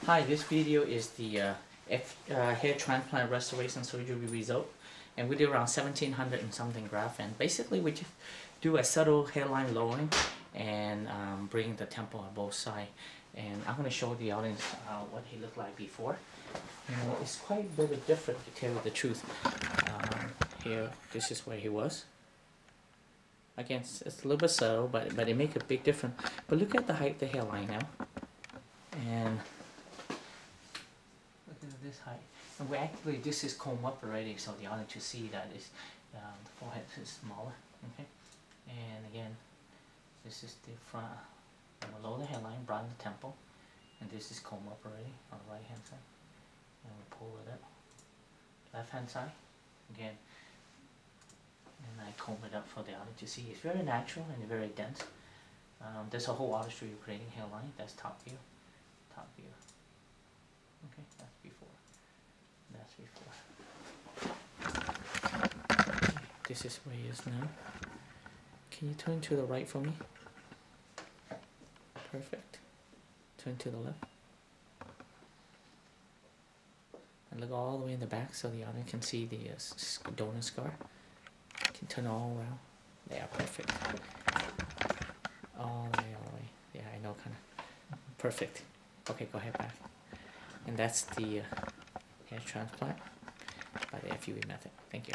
Hi, this video is the hair transplant restoration surgery result, and we do around 1700 and something grafts, and basically we just do a subtle hairline lowering and bring the temple on both sides. And I'm going to show the audience what he looked like before. And it's quite a bit different, to tell you the truth. Here, this is where he was. Again, it's a little bit subtle, but it makes a big difference. But look at the height of the hairline now. And look at this height. And we actually, this is combed up already, so the audience to see that is the forehead is smaller. Okay. And again, this is the front, below the hairline, broaden the temple, and this is combed up already on the right hand side. And we pull it up. Left hand side, again. And I comb it up for the audience to see. It's very natural and very dense. There's a whole artistry of creating hairline. That's top view. Top view. Okay, that's before. That's before. This is where he is now. Can you turn to the right for me? Perfect. Turn to the left. And look all the way in the back so the audience can see the donor scar. Can turn all around. Yeah, perfect. All the way. Yeah, I know, kind of. Perfect. Okay, go ahead back. And that's the hair transplant by the FUE method. Thank you.